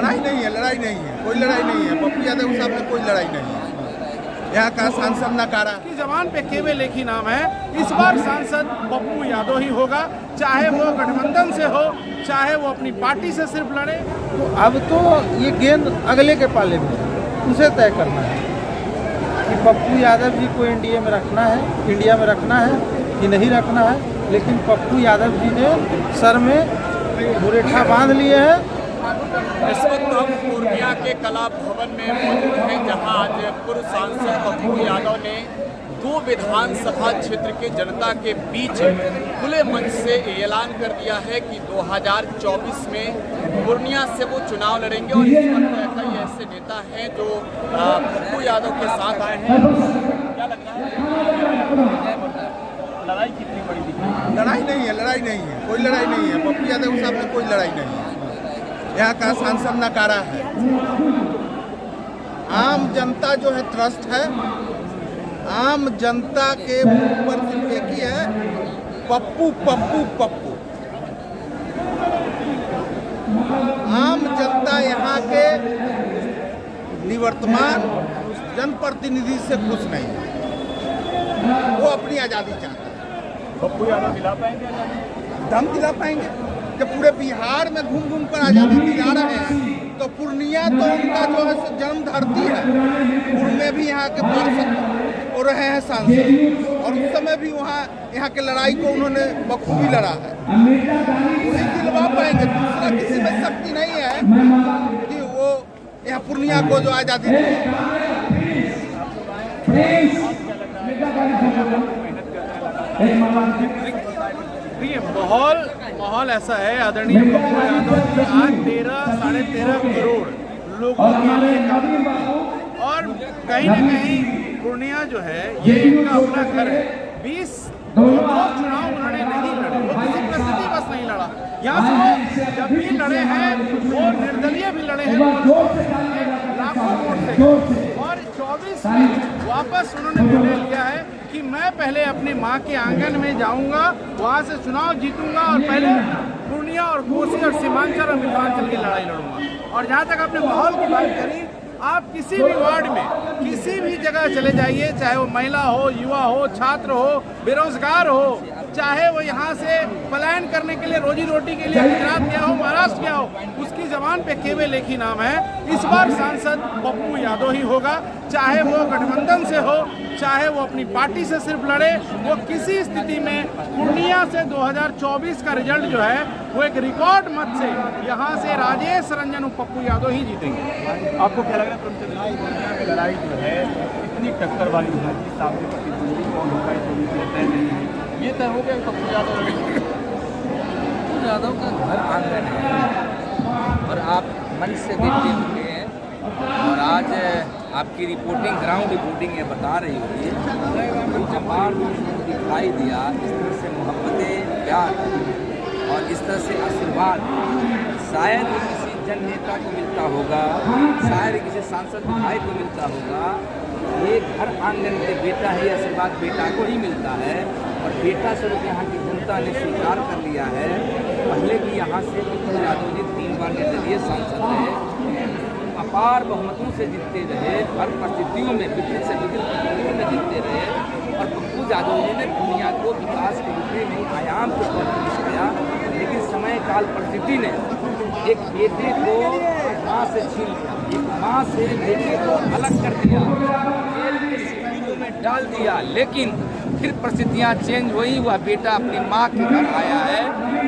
लड़ाई नहीं है, लड़ाई नहीं है, कोई लड़ाई नहीं है। पप्पू यादव साहब में कोई लड़ाई नहीं है। यहाँ का सांसद नकारा की जबान पे केवल एक ही नाम है, इस बार सांसद पप्पू यादव ही होगा, चाहे वो गठबंधन से हो, चाहे वो अपनी पार्टी से सिर्फ लड़े। तो अब तो ये गेंद अगले के पाले में है, उसे तय करना है कि पप्पू यादव जी को इंडिया में रखना है कि नहीं रखना है। लेकिन पप्पू यादव जी ने सर में मुरेठा बांध लिए हैं। इस वक्त हम पूर्णिया के कला भवन में मौजूद हैं, जहां आज पूर्व सांसद पप्पू यादव ने 2 विधानसभा क्षेत्र के जनता के बीच खुले मंच से ऐलान कर दिया है कि 2024 में पूर्णिया से वो चुनाव लड़ेंगे। और इस वक्त कई ऐसे नेता हैं जो पप्पू यादव के साथ आए हैं। क्या लग रहा है, लड़ाई कितनी बड़ी दिख रही है? लड़ाई नहीं है, लड़ाई नहीं है, कोई लड़ाई नहीं है। पप्पू यादव साहब में कोई लड़ाई नहीं है। यहाँ का सांसद नकारा है। आम जनता जो है त्रस्त है। आम जनता के ऊपर सिर्फ एक ही है, पप्पू पप्पू पप्पू। आम जनता यहाँ के निवर्तमान जनप्रतिनिधि से खुश नहीं है। वो अपनी आज़ादी चाहता है। पप्पू यादव दिला पाएंगे? दम दिला पाएंगे? जब पूरे बिहार में घूम घूम कर आज़ादी दिला रहे हैं, तो पूर्णिया तो उनका जो है जन्म धरती है। पूर्व में भी यहाँ के पार्षद हो रहे हैं सांसद, और उस समय भी वहाँ यहाँ के लड़ाई को उन्होंने बखूबी लड़ा है। वही दिलवा पाएंगे। दूसरा किसी में शक्ति नहीं है कि वो यहाँ पूर्णिया को जो आज़ादी देखिए माहौल ऐसा है, आदरणीय पप्पू यादव जी आज 13-13.5 करोड़ लोगों के लिए काम करते हैं। और कहीं न कहीं पूर्णिया जो है ये इनका अपना घर है। 20 चुनाव उन्होंने नहीं लड़े, वो किसी परिस्थिति बस नहीं लड़ा। यहाँ से वो जब भी लड़े हैं वो निर्दलीय भी लड़े हैं लाखों वोट से। और 24 में वापस उन्होंने निर्णय लिया है कि मैं पहले अपनी माँ के आंगन में जाऊंगा, वहाँ से चुनाव जीतूंगा और पहले पूर्णिया और कोसी और सीमांचल और मिथिलांचल की लड़ाई लड़ूंगा। और जहाँ तक आपने माहौल की बात करी, आप किसी भी वार्ड में किसी भी जगह चले जाइए, चाहे वो महिला हो, युवा हो, छात्र हो, बेरोजगार हो, चाहे वो यहाँ से पलायन करने के लिए, रोजी रोटी के लिए गुजरात गया हो, महाराष्ट्र गया हो, उसकी जबान पे केवल एक ही नाम है, इस बार सांसद पप्पू यादव ही होगा, चाहे वो गठबंधन से हो, चाहे वो अपनी पार्टी से सिर्फ लड़े। वो किसी स्थिति में पूर्णिया से 2024 का रिजल्ट जो है वो एक रिकॉर्ड मत से यहाँ से राजेश रंजन पप्पू यादव ही जीतेंगे। आपको क्या लग रहा है लड़ाई जो है इतनी टक्कर वाली है कि सामने प्रतिद्वंदी कौन होगा तय नहीं है, ये तय हो गया पप्पू यादव का घर आंगन है और आप मंच से देखते होंगे। और आज आपकी रिपोर्टिंग, ग्राउंड रिपोर्टिंग ये बता रही होगी कि अपार दिखाई दिया इस तरह से मोहब्बतें, प्यार और इस तरह से आशीर्वाद शायद किसी जन नेता को मिलता होगा, शायद किसी सांसद भाई को मिलता होगा। ये घर आंगन के बेटा है, आशीर्वाद बेटा को ही मिलता है। और बेटा स्वरूप यहाँ की जनता ने स्वीकार कर लिया है। पहले भी यहाँ से पप्पू यादव जी 3 बार निर्दलीय सांसद रहे, अपार बहुमतों से जीतते रहे, हर परिस्थितियों में विपरीत से विपरीत परिस्थितियों में जीतते रहे। और पप्पू यादव जी ने दुनिया को विकास के रूप में नई आयाम के तौर पर दिखाया। लेकिन समय काल परिस्थिति ने एक बेटे को माँ से छीन लिया, एक माँ से बेटे को अलग कर दिया, जेल के सिपाहियों में डाल दिया। लेकिन फिर परिस्थितियाँ चेंज हुई, वह बेटा अपनी माँ के घर आया है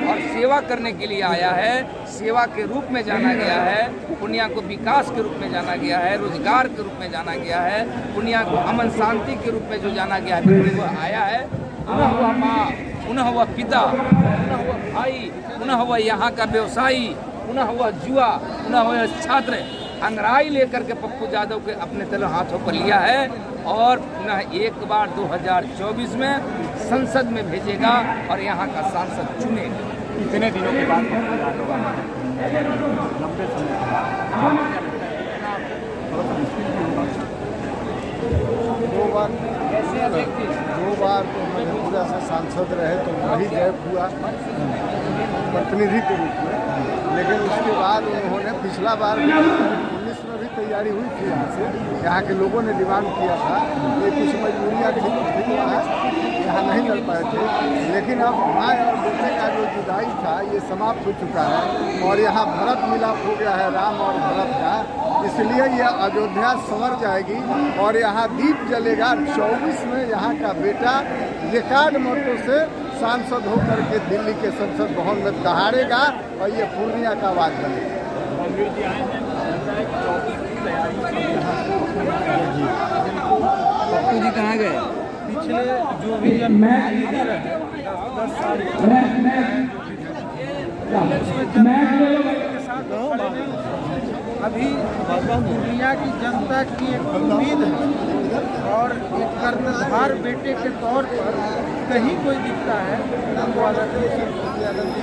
और सेवा करने के लिए आया है। सेवा के रूप में जाना गया है, पूर्णिया को विकास के रूप में जाना गया है, रोजगार के रूप में जाना गया है, पूर्णिया को अमन शांति के रूप में जो जाना गया है, वो आया है। पुनः हुआ माँ, पुनः हुआ पिता, पुनः हुआ भाई, पुनः हुआ यहाँ का व्यवसायी, पुनः हुआ जुआ, पुनः हुआ छात्र। अंगराई लेकर के पप्पू यादव के अपने तले हाथों पर लिया है और पुनः एक बार 2024 में संसद में भेजेगा और यहाँ का सांसद चुनेगा। इतने दिनों के बाद पप्पू यादव लंबे समय के बाद 2 बार तो मधेपुरा से सांसद रहे तो वही जय हुआ प्रतिनिधि के रूप में, लेकिन उसके बाद उन्होंने पिछला बार 19 में भी तैयारी हुई थी यहाँ के लोगों ने डिमांड किया था कि कुछ मजबूरियाँ ठीक हुआ है, यहाँ नहीं लड़ पाए थे, लेकिन अब माँ और बेटे का जो जुदाई था ये समाप्त हो चुका है और यहाँ भरत मिलाप हो गया है राम और भरत का, इसलिए यह अयोध्या संवर जाएगी और यहाँ दीप जलेगा। 24 में यहाँ का बेटा रिकॉर्ड मतों से सांसद होकर के दिल्ली के संसद भवन में दहाड़ेगा और ये पूर्णिया का आवाज बनेगा। पप्पू जी कहाँ गए? पिछले जो भी जनप्रतिनिधि रहे 10 साल के साथ खड़े नहीं। अभी दुनिया की जनता की एक उम्मीद है और एक कर्णधार बेटे के तौर पर कहीं कोई दिखता है तो आदरणीय यादव जी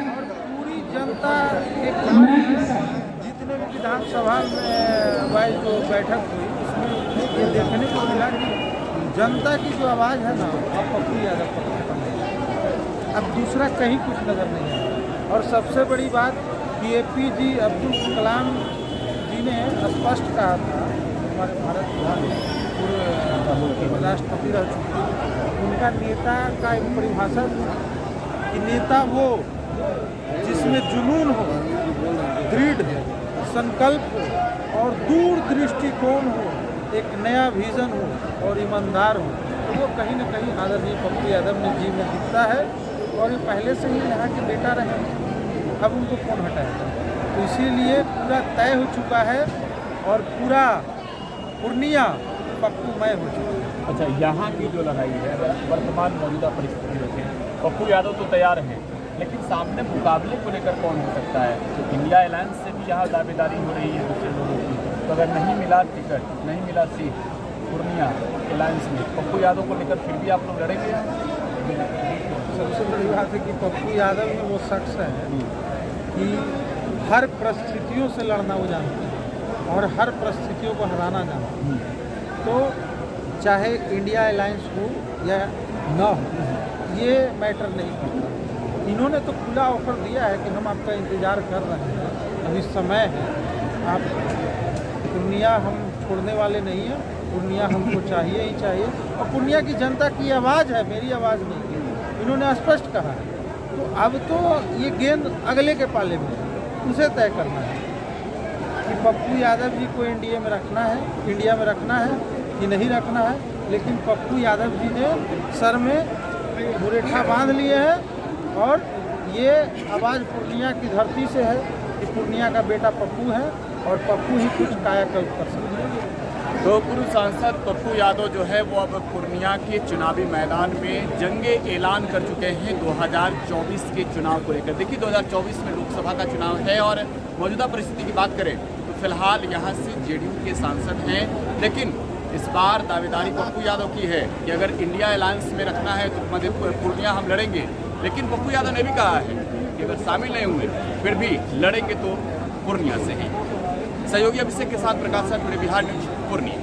और पूरी जनता एक जितने भी विधानसभा में वाइज जो बैठक हुई उसमें ये देखने को मिला कि जनता की जो आवाज़ है ना अब पप्पू यादव पर अब दूसरा कहीं कुछ नज़र नहीं आया। और सबसे बड़ी बात कि APJ अब्दुल कलाम जी ने स्पष्ट कहा था, हमारे भारत पूर्व राष्ट्रपति रह चुके, उनका नेता का एक परिभाषा कि नेता वो जिसमें जुनून हो, दृढ़ संकल्प हो और दूर दृष्टिकोण हो, एक नया विजन हो और ईमानदार हो, तो वो कहीं न कहीं आदरणीय पप्पू यादव जी में दिखता है। और ये पहले से ही यहाँ के बेटा रहे, अब उनको कौन हटाएगा? तो इसीलिए पूरा तय हो चुका है और पूरा पूर्णिया पप्पूमय हो चुका है। अच्छा, यहाँ की जो लड़ाई है अगर वर्तमान मौजूदा परिस्थिति देखें, पप्पू यादव तो तैयार हैं, लेकिन सामने मुकाबले को लेकर कौन हो सकता है? इंडिया अलायंस से भी यहाँ दावेदारी हो रही है दूसरे लोगों की, तो अगर नहीं मिला टिकट, नहीं मिला सीट पूर्णिया अलायंस में, पप्पू यादव को लेकर फिर भी आप लोग लड़ेंगे? सबसे बड़ी बात है कि पप्पू यादव में वो शख्स है कि हर परिस्थितियों से लड़ना वो जानते हैं और हर परिस्थितियों को हराना जानते हैं। तो चाहे इंडिया अलायंस हो या न हो, ये मैटर नहीं करता। इन्होंने तो खुला ऑफर दिया है कि हम आपका इंतज़ार कर रहे हैं, अभी समय है, आप पूर्णिया हम छोड़ने वाले नहीं हैं, पूर्णिया हमको चाहिए ही चाहिए और पूर्णिया की जनता की आवाज़ है, मेरी आवाज़ नहीं है, इन्होंने स्पष्ट कहा है। तो अब तो ये गेंद अगले के पाले में उसे तय करना है कि पप्पू यादव जी को इंडिया में रखना है कि नहीं रखना है। लेकिन पप्पू यादव जी ने सर में मुरेठा बांध लिए हैं और ये आवाज़ पूर्णिया की धरती से है कि पूर्णिया का बेटा पप्पू है और पप्पू ही कुछ कायाकल्प कर सकते हैं। तो पूर्व सांसद पप्पू यादव जो है वो अब पूर्णिया के चुनावी मैदान में जंगे ऐलान कर चुके हैं 2024 के चुनाव को लेकर। देखिए 2024 में लोकसभा का चुनाव है और मौजूदा परिस्थिति की बात करें तो फिलहाल यहाँ से JDU के सांसद हैं, लेकिन इस बार दावेदारी पप्पू यादव की है कि अगर इंडिया अलायंस में रखना है तो पूर्णिया हम लड़ेंगे। लेकिन पप्पू यादव ने भी कहा है कि अगर शामिल नहीं हुए फिर भी लड़ेंगे तो पूर्णिया से ही। सहयोगी अभिषेक के साथ प्रकाश बिहार न्यूज पूर्णिया।